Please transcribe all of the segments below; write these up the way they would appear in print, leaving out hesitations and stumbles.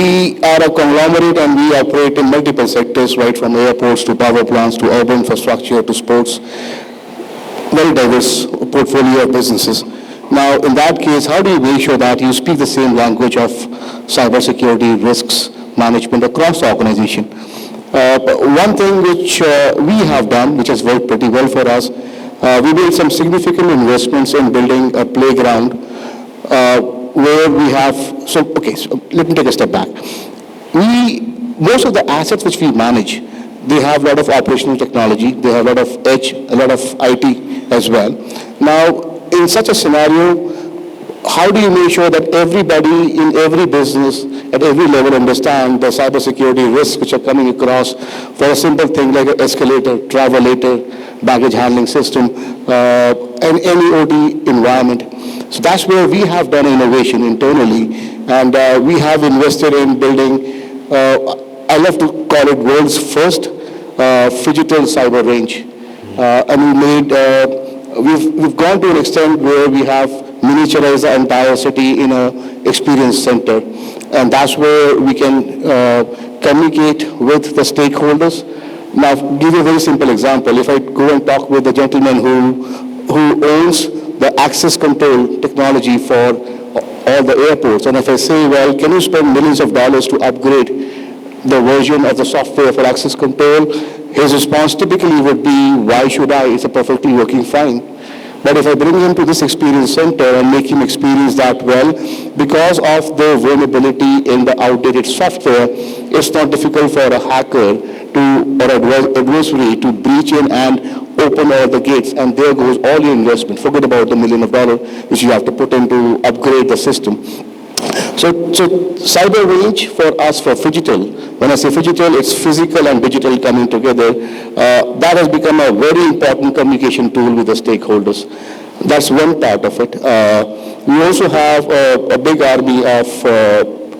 We are a conglomerate and we operate in multiple sectors, right from airports to power plants to urban infrastructure to sports. Very diverse portfolio of businesses. Now, in that case, how do you make sure that you speak the same language of cybersecurity risks management across the organization? One thing which we have done, which has worked pretty well for us, we made some significant investments in building a playground where we have, so let me take a step back. Most of the assets which we manage, they have a lot of operational technology, they have a lot of edge, a lot of IT as well. Now, in such a scenario, how do you make sure that everybody in every business at every level understand the cybersecurity risks which are coming across for a simple thing like an escalator, travelator, baggage handling system, and any OT environment? So that's where we have done innovation internally, and we have invested in building, I love to call it world's first Phygital cyber range. And we've gone to an extent where we have miniaturized the entire city in an experience center. And that's where we can communicate with the stakeholders. Now, I'll give you a very simple example. If I go and talk with the gentleman who owns the access control technology for all the airports, and if I say, well, can you spend millions of dollars to upgrade the version of the software for access control, his response typically would be, why should I? It's a perfectly working fine. But if I bring him to this experience center and make him experience that well, because of the vulnerability in the outdated software, it's not difficult for a hacker or adversary to breach in and open all the gates, and there goes all your investment. Forget about the $1 million which you have to put in to upgrade the system. So cyber range for us, for Phygital, when I say Phygital, it's physical and digital coming together. That has become a very important communication tool with the stakeholders. That's one part of it. We also have a big army of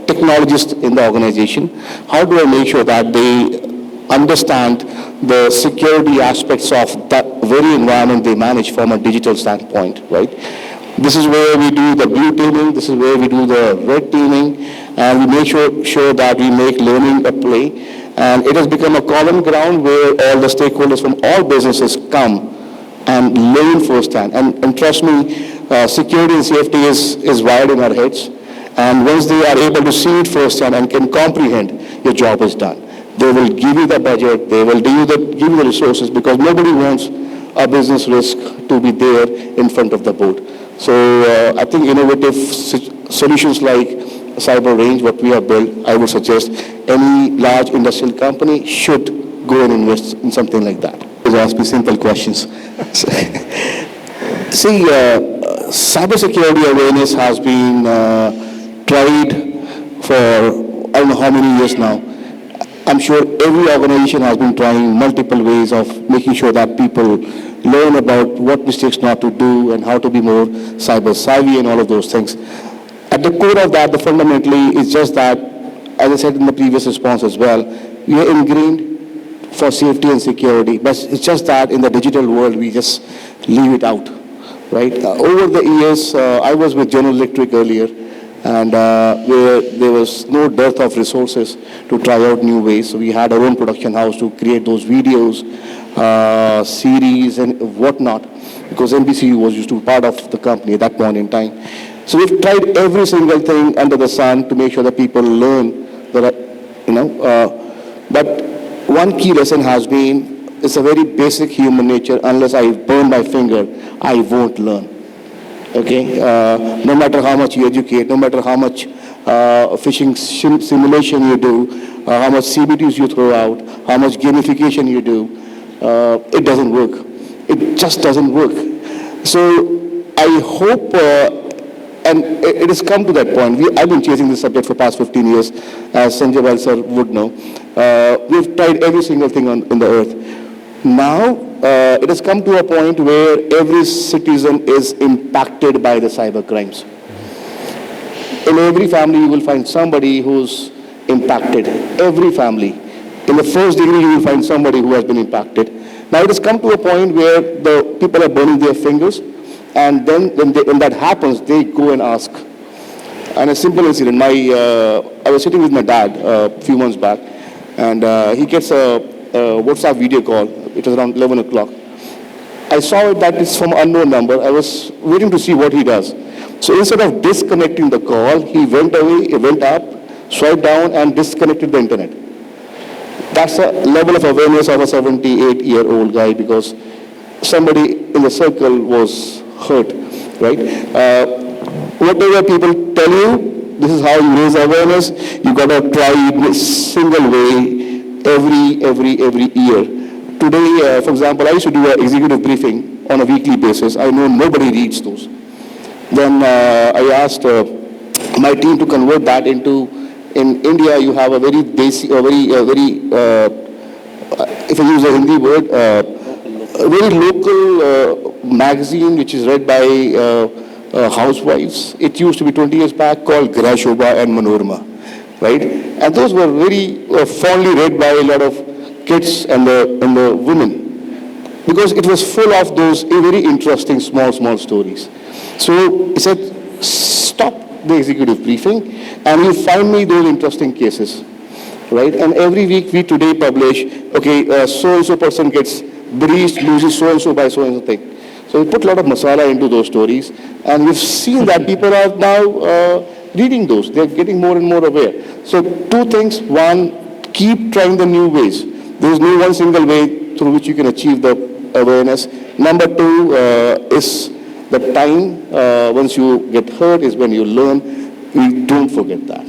technologists in the organization. How do I make sure that they understand the security aspects of that very environment they manage from a digital standpoint, right? This is where we do the blue teaming, this is where we do the red teaming, and we make sure that we make learning a play. And it has become a common ground where all the stakeholders from all businesses come and learn firsthand. And trust me, security and safety is wired in our heads. And once they are able to see it firsthand and can comprehend, your job is done. They will give you the budget, they will give you the resources, because nobody wants a business risk to be there in front of the board. So I think innovative solutions like cyber range, what we have built, I would suggest any large industrial company should go and invest in something like that. Just ask me simple questions. See, cybersecurity awareness has been tried for I don't know how many years now. I'm sure every organization has been trying multiple ways of making sure that people learn about what mistakes not to do and how to be more cyber savvy and all of those things. At the core of that, the fundamentally is just that, as I said in the previous response as well, we are ingrained for safety and security, but it's just that in the digital world, we just leave it out, right? Over the years, I was with General Electric earlier, and where there was no dearth of resources to try out new ways. So we had our own production house to create those videos, series and whatnot, because NBCU was used to be part of the company at that point in time. So we've tried every single thing under the sun to make sure that people learn that, but one key lesson has been, it's a very basic human nature. Unless I burn my finger, I won't learn. Okay, no matter how much you educate, no matter how much phishing simulation you do, how much CBTs you throw out, how much gamification you do, it doesn't work. It just doesn't work. So I hope, and it has come to that point. I've been chasing this subject for the past 15 years, as Sanjay Val sir would know. We've tried every single thing on the earth. Now, it has come to a point where every citizen is impacted by the cyber crimes. In every family, you will find somebody who's impacted. Every family. In the first degree, you will find somebody who has been impacted. Now, it has come to a point where the people are burning their fingers, and then when that happens, they go and ask. And a simple incident, I was sitting with my dad a few months back, and he gets a WhatsApp video call. It was around 11 o'clock. I saw that it's from an unknown number. I was waiting to see what he does. So instead of disconnecting the call, he went away, he went up, swiped down, and disconnected the internet. That's a level of awareness of a 78-year-old guy, because somebody in the circle was hurt, right? Whatever people tell you, this is how you raise awareness. You got to try it in a single way every year. Today, for example, I used to do an executive briefing on a weekly basis. I know nobody reads those. Then I asked my team to convert that into, in India, you have a very basic, if I use a Hindi word, a very local magazine which is read by housewives. It used to be 20 years back, called Grashobha and Manorama, right? And those were very fondly read by a lot of kids and the women, because it was full of those very interesting small stories. So he said, stop the executive briefing and you find me those interesting cases, right? And every week we today publish, okay, so-and-so person gets breached, loses so-and-so by so-and-so thing. So we put a lot of masala into those stories, and we've seen that people are now reading those. They're getting more and more aware. So two things. One, keep trying the new ways. There is no one single way through which you can achieve the awareness. Number two is the time. Once you get hurt is when you learn. We don't forget that.